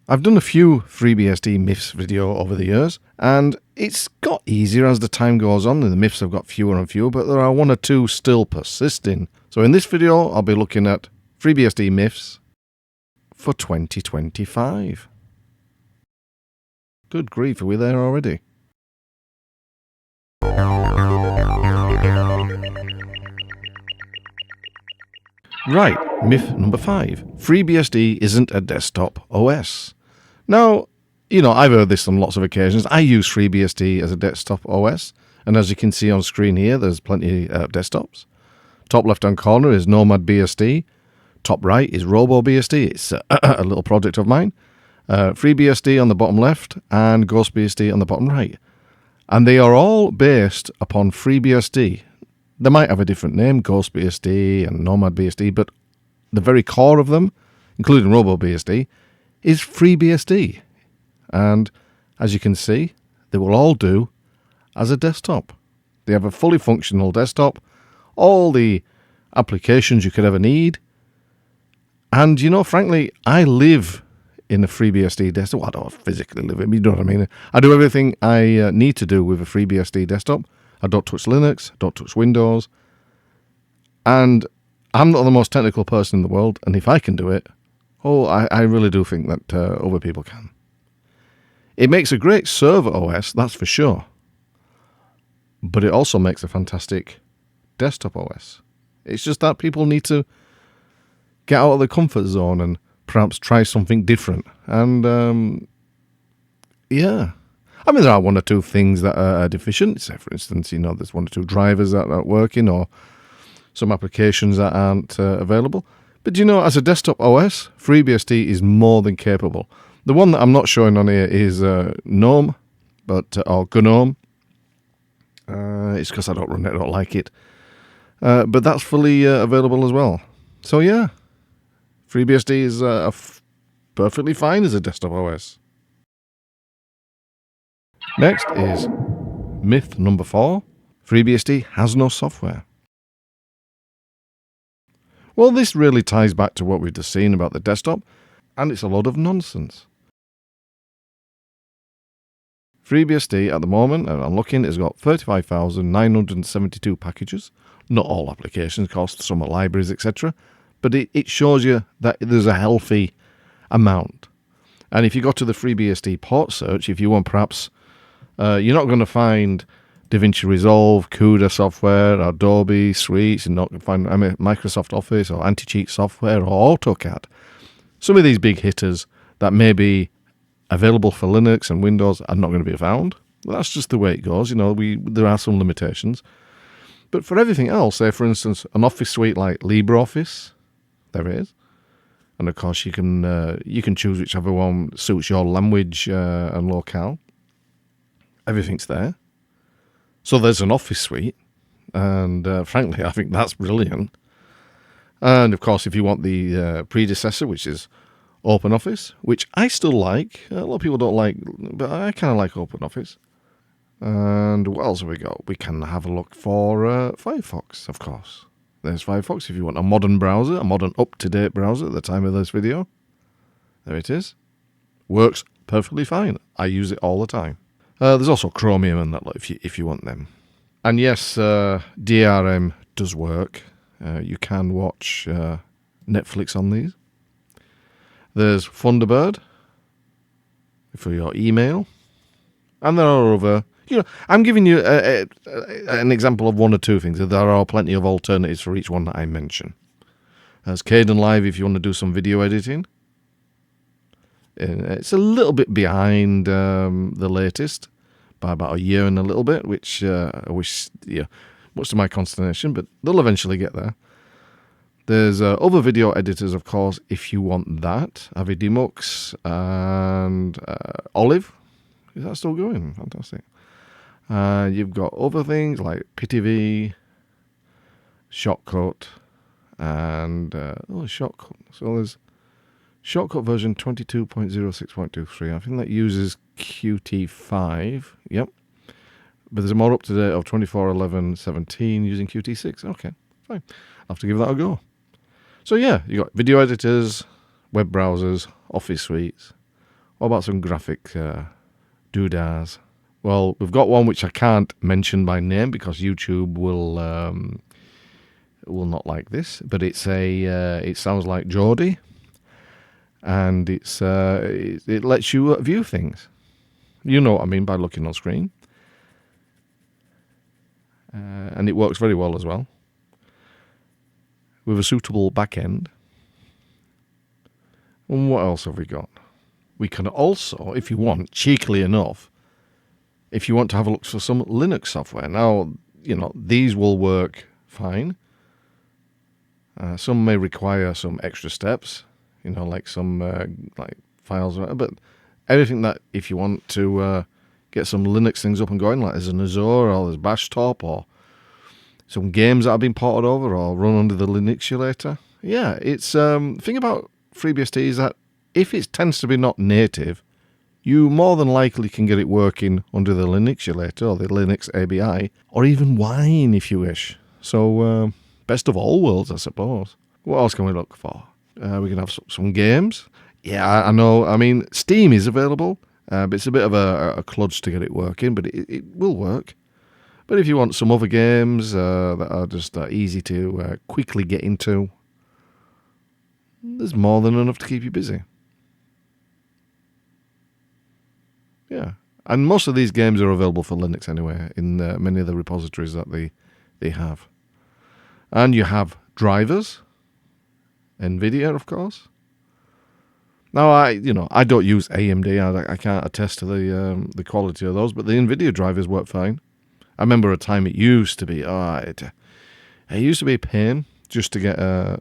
I've done a few FreeBSD Myths video over the years, and it's got easier as the time goes on, and the myths have got fewer and fewer, but there are one or two still persisting. So in this video, I'll be looking at FreeBSD Myths for 2025. Good grief, are we there already? Right, myth number 5. FreeBSD isn't a desktop OS. Now, I've heard this on lots of occasions. I use FreeBSD as a desktop OS, and as you can see on screen here, there's plenty of desktops. Top left-hand corner is NomadBSD. Top right is RoboBSD. It's a little project of mine. FreeBSD on the bottom left and GhostBSD on the bottom right. And they are all based upon FreeBSD. They might have a different name, GhostBSD and NomadBSD, but the very core of them, including RoboBSD, is FreeBSD. And as you can see, they will all do as a desktop. They have a fully functional desktop, all the applications you could ever need. And, frankly, I live in a FreeBSD desktop. Well, I don't physically live in it, you know what I mean? I do everything I need to do with a FreeBSD desktop. I don't touch Linux, don't touch Windows, and I'm not the most technical person in the world, and if I can do it, I really do think that other people can. It makes a great server OS, that's for sure, but it also makes a fantastic desktop OS. It's just that people need to get out of their comfort zone and perhaps try something different, and yeah. I mean, there are one or two things that are deficient. Say, for instance, there's one or two drivers that aren't working or some applications that aren't available. But, as a desktop OS, FreeBSD is more than capable. The one that I'm not showing on here is GNOME, or GNOME. It's because I don't run it, I don't like it. But that's fully available as well. So, yeah, FreeBSD is perfectly fine as a desktop OS. Next is myth number 4. FreeBSD has no software. Well, this really ties back to what we've just seen about the desktop, and it's a load of nonsense. FreeBSD at the moment, and I'm looking, has got 35,972 packages. Not all applications, of course, some are libraries, etc. But it shows you that there's a healthy amount. And if you go to the FreeBSD port search, if you want perhaps you're not going to find DaVinci Resolve, CUDA software, Adobe Suites. You're not going to find Microsoft Office or anti-cheat software or AutoCAD. Some of these big hitters that may be available for Linux and Windows are not going to be found. That's just the way it goes. There are some limitations. But for everything else, say for instance, an Office suite like LibreOffice, there is. And of course, you can choose whichever one suits your language and locale. Everything's there. So there's an Office suite, and frankly, I think that's brilliant. And of course, if you want the predecessor, which is OpenOffice, which I still like, a lot of people don't like, but I kind of like OpenOffice. And what else have we got? We can have a look for Firefox, of course. There's Firefox if you want a modern browser, a modern up-to-date browser at the time of this video. There it is. Works perfectly fine. I use it all the time. There's also Chromium and that if you want them. And yes, DRM does work. You can watch Netflix on these. There's Thunderbird for your email. And there are other... I'm giving you an example of one or two things. There are plenty of alternatives for each one that I mention. There's Kdenlive if you want to do some video editing. It's a little bit behind the latest by about a year and a little bit, which I wish, much to my consternation, but they'll eventually get there. There's other video editors, of course, if you want that. Avidemux and Olive. Is that still going? Fantastic. You've got other things like PTV, Shotcut, and Shotcut. So there's Shotcut version 22.06.23. I think that uses Qt5. Yep. But there's a more up-to-date of 24.11.17 using Qt6. Okay, fine. I'll have to give that a go. So yeah, you got video editors, web browsers, Office suites, What about some graphic doodads? Well, we've got one which I can't mention by name because YouTube will not like this. But it's it sounds like Geordie, and it lets you view things. You know what I mean by looking on screen, and it works very well as well with a suitable back end. And what else have we got? We can also, if you want, cheekily enough, if you want to have a look for some Linux software. Now, these will work fine. Some may require some extra steps, like some like files, but everything that if you want to get some Linux things up and going, like there's an Azure or there's Bash Top or some games that have been ported over or run under the Linuxulator. Yeah, it's thing about FreeBSD is that if it tends to be not native, you more than likely can get it working under the Linuxulator or the Linux ABI, or even Wine if you wish. So, best of all worlds, I suppose. What else can we look for? We can have some games. Yeah, I know. I mean, Steam is available, but it's a bit of a kludge to get it working, but it will work. But if you want some other games that are just easy to quickly get into, there's more than enough to keep you busy. Yeah, and most of these games are available for Linux anyway in many of the repositories that they have. And you have drivers, NVIDIA, of course. Now, I don't use AMD. I can't attest to the quality of those, but the NVIDIA drivers work fine. I remember a time it used to be it used to be a pain just to get the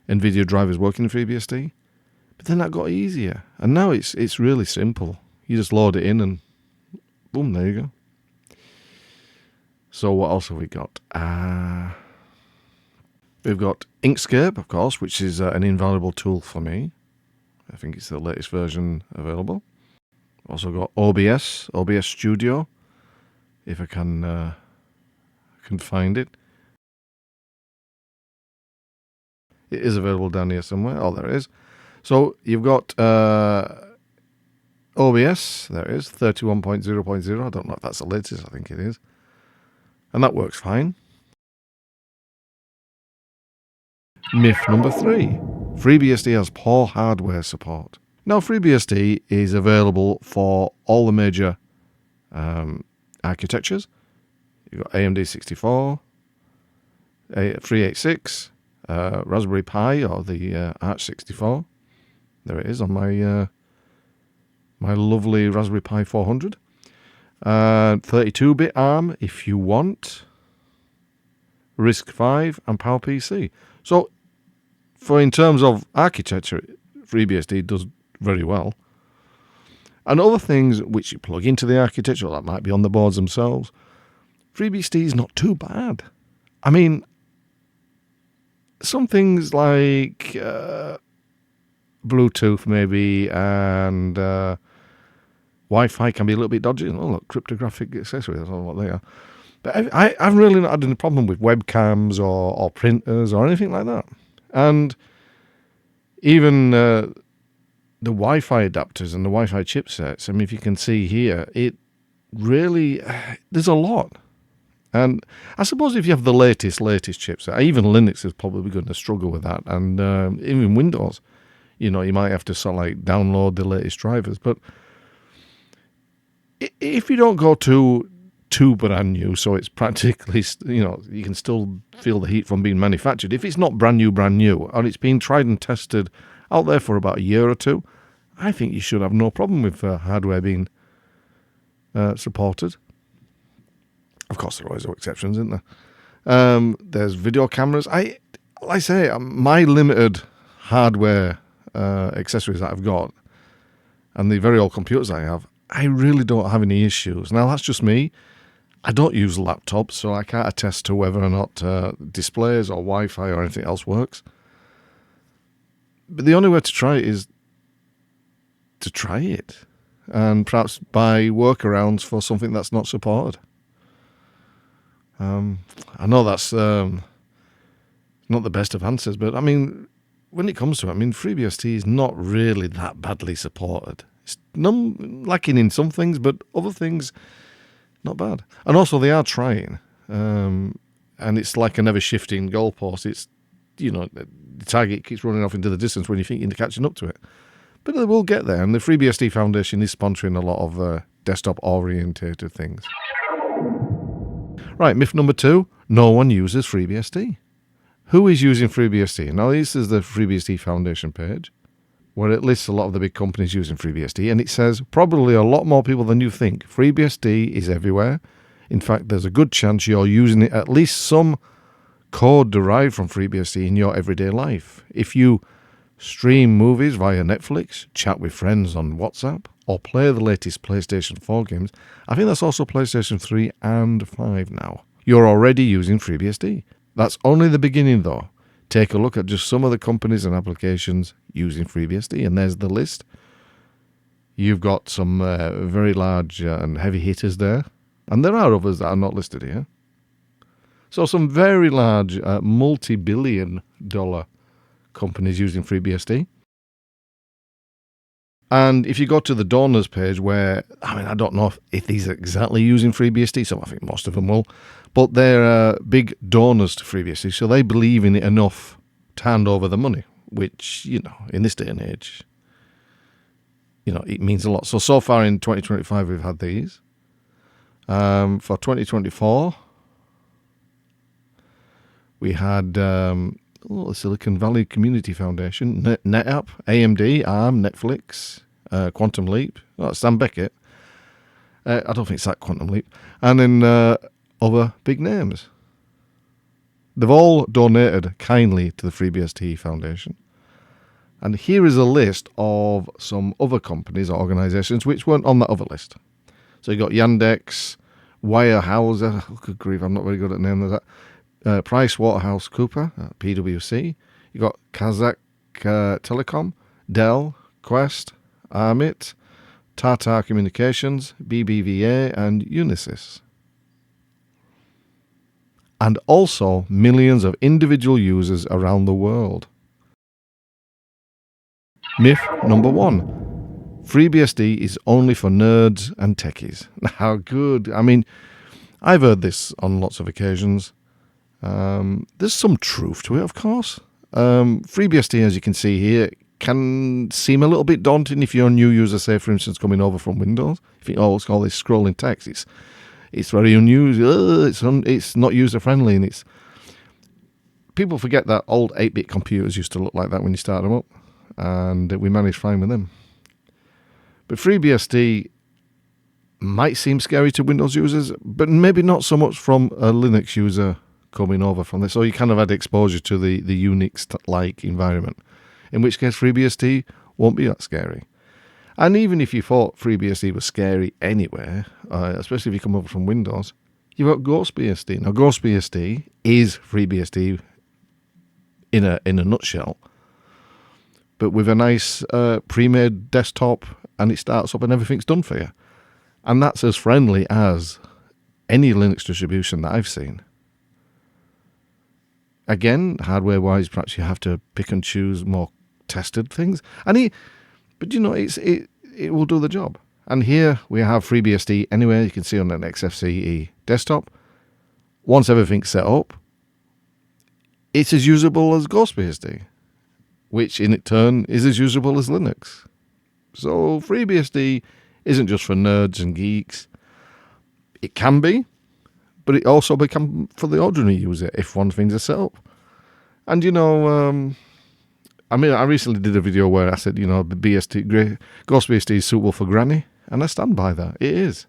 NVIDIA drivers working in FreeBSD. But then that got easier, and now it's really simple. You just load it in, and boom, there you go. So what else have we got? We've got Inkscape, of course, which is an invaluable tool for me. I think it's the latest version available. Also got OBS Studio, if I can find it. It is available down here somewhere. Oh, there it is. So you've got OBS, there it is, 31.0.0. I don't know if that's the latest, I think it is. And that works fine. Myth number 3. FreeBSD has poor hardware support. Now, FreeBSD is available for all the major architectures. You've got AMD 64, 386, Raspberry Pi or the Arch 64. There it is on my my lovely Raspberry Pi 400. 32-bit ARM if you want. RISC-V and PowerPC. So, in terms of architecture, FreeBSD does very well. And other things which you plug into the architecture, that might be on the boards themselves, FreeBSD is not too bad. I mean, some things like Bluetooth maybe and Wi-Fi can be a little bit dodgy. Oh, look, cryptographic accessories, I don't know what they are. But I've really not had any problem with webcams or printers or anything like that. And even the Wi-Fi adapters and the Wi-Fi chipsets, I mean, if you can see here, it really, there's a lot. And I suppose if you have the latest chipset, even Linux is probably going to struggle with that. And even Windows, you might have to sort of like download the latest drivers. But if you don't go too brand new, so it's practically, you can still feel the heat from being manufactured. If it's not brand new, and it's been tried and tested out there for about a year or two, I think you should have no problem with hardware being supported. Of course, there are always exceptions, isn't there? There's video cameras. Like I say, my limited hardware accessories that I've got and the very old computers I have, I really don't have any issues. Now, that's just me. I don't use laptops, so I can't attest to whether or not displays or Wi-Fi or anything else works. But the only way to try it is to try it and perhaps buy workarounds for something that's not supported. I know that's not the best of answers, but I mean, when it comes to it, I mean, FreeBSD is not really that badly supported. It's lacking in some things, but other things, not bad. And also, they are trying. And it's like an ever-shifting goalpost. It's, the target keeps running off into the distance when you think you're catching up to it. But they will get there. And the FreeBSD Foundation is sponsoring a lot of desktop-orientated things. Right, myth number 2, no one uses FreeBSD. Who is using FreeBSD? Now, this is the FreeBSD Foundation page, where it lists a lot of the big companies using FreeBSD, and it says probably a lot more people than you think. FreeBSD is everywhere. In fact, there's a good chance you're using it, at least some code derived from FreeBSD in your everyday life. If you stream movies via Netflix, chat with friends on WhatsApp, or play the latest PlayStation 4 games, I think that's also PlayStation 3 and 5 now, you're already using FreeBSD. That's only the beginning, though. Take a look at just some of the companies and applications using FreeBSD, and there's the list. You've got some very large and heavy hitters there, and there are others that are not listed here. So some very large, multi-billion-dollar companies using FreeBSD. And if you go to the donors page where, I don't know if these are exactly using FreeBSD, so I think most of them will, but they're big donors to FreeBSD, so they believe in it enough to hand over the money, which, in this day and age, it means a lot. So far in 2025, we've had these. For 2024, we had the Silicon Valley Community Foundation, NetApp, AMD, ARM, Netflix, Quantum Leap, Sam Beckett. I don't think it's that Quantum Leap. And then other big names. They've all donated kindly to the FreeBSD Foundation. And here is a list of some other companies or organizations which weren't on that other list. So you got Yandex, Weyerhaeuser, good grief, I'm not very good at naming that. PricewaterhouseCoopers, PwC. You got Kazakh Telecom, Dell, Quest, Amit, Tata Communications, BBVA, and Unisys. And also millions of individual users around the world. Myth number 1. FreeBSD is only for nerds and techies. How good. I've heard this on lots of occasions. There's some truth to it, of course. FreeBSD, as you can see here, can seem a little bit daunting if you're a new user, say, for instance, coming over from Windows. If you let's call this scrolling text, it's very unusual. It's not user-friendly, and people forget that old 8-bit computers used to look like that when you start them up, and we managed fine with them. But FreeBSD might seem scary to Windows users, but maybe not so much from a Linux user coming over from this. So you kind of had exposure to the Unix-like environment, in which case FreeBSD won't be that scary. And even if you thought FreeBSD was scary anyway, especially if you come over from Windows, you've got GhostBSD. Now, GhostBSD is FreeBSD in a nutshell, but with a nice pre-made desktop, and it starts up and everything's done for you. And that's as friendly as any Linux distribution that I've seen. Again, hardware-wise, perhaps you have to pick and choose more tested things. But it will do the job. And here we have FreeBSD anywhere. You can see on an XFCE desktop. Once everything's set up, it's as usable as GhostBSD, which in turn is as usable as Linux. So FreeBSD isn't just for nerds and geeks. It can be, but it also become for the ordinary user if one thing's are set up. And I recently did a video where I said, GhostBSD is suitable for granny, and I stand by that. It is.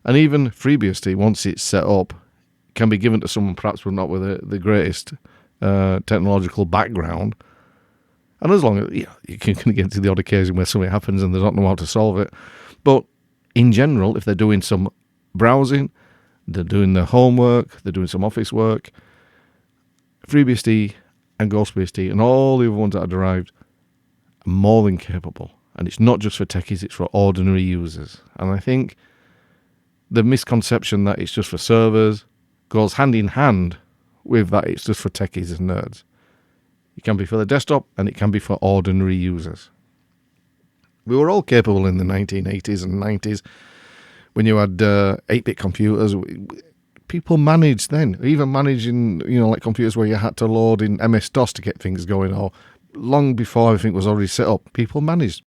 And even FreeBSD, once it's set up, can be given to someone perhaps not with the greatest technological background. And as long as you can get to the odd occasion where something happens and they don't know how to solve it. But in general, if they're doing some browsing, they're doing their homework, they're doing some office work, FreeBSD and GhostBSD and all the other ones that are derived are more than capable. And it's not just for techies, it's for ordinary users. And I think the misconception that it's just for servers goes hand in hand with that it's just for techies and nerds. It can be for the desktop, and it can be for ordinary users. We were all capable in the 1980s and 90s when you had 8-bit computers. People managed then, even managing, like computers where you had to load in MS-DOS to get things going, or long before everything was already set up, people managed.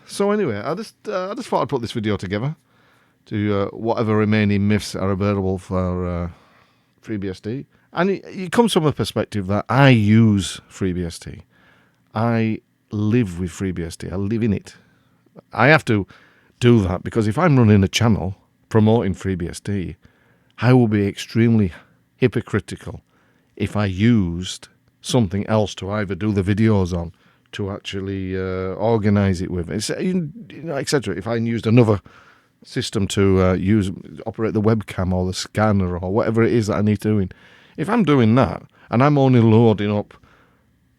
So anyway, I just thought I'd put this video together to whatever remaining myths are available for FreeBSD. And it comes from a perspective that I use FreeBSD. I live with FreeBSD. I live in it. I have to do that because if I'm running a channel promoting FreeBSD, I will be extremely hypocritical if I used something else to either do the videos on, to actually organize it with, etc. If I used another system to operate the webcam or the scanner or whatever it is that I need doing. If I'm doing that and I'm only loading up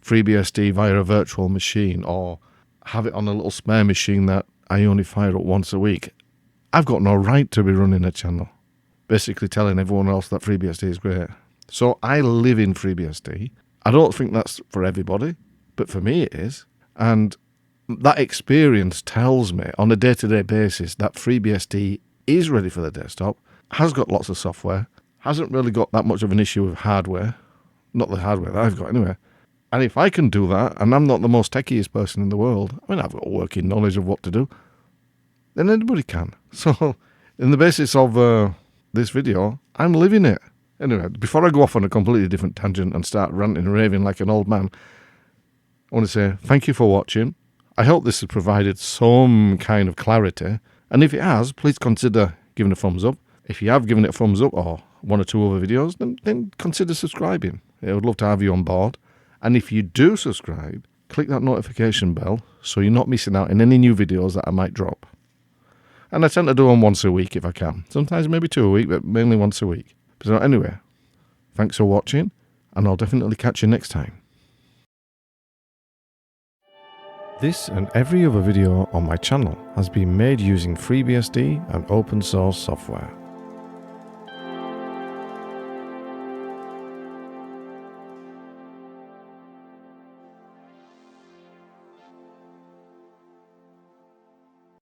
FreeBSD via a virtual machine or have it on a little spare machine that I only fire up once a week, I've got no right to be running a channel, basically telling everyone else that FreeBSD is great. So I live in FreeBSD. I don't think that's for everybody, but for me it is. And that experience tells me on a day-to-day basis that FreeBSD is ready for the desktop, has got lots of software, hasn't really got that much of an issue with hardware, not the hardware that I've got anyway. And if I can do that, and I'm not the most techiest person in the world, I mean, I've got working knowledge of what to do, then anybody can. So, in the basis of this video, I'm living it. Anyway, before I go off on a completely different tangent and start ranting and raving like an old man, I want to say thank you for watching. I hope this has provided some kind of clarity. And if it has, please consider giving a thumbs up. If you have given it a thumbs up or one or two other videos, then consider subscribing. I would love to have you on board. And if you do subscribe, click that notification bell so you're not missing out on any new videos that I might drop. And I tend to do them once a week if I can. Sometimes maybe 2 a week, but mainly once a week. So anyway, thanks for watching, and I'll definitely catch you next time. This and every other video on my channel has been made using FreeBSD and open source software.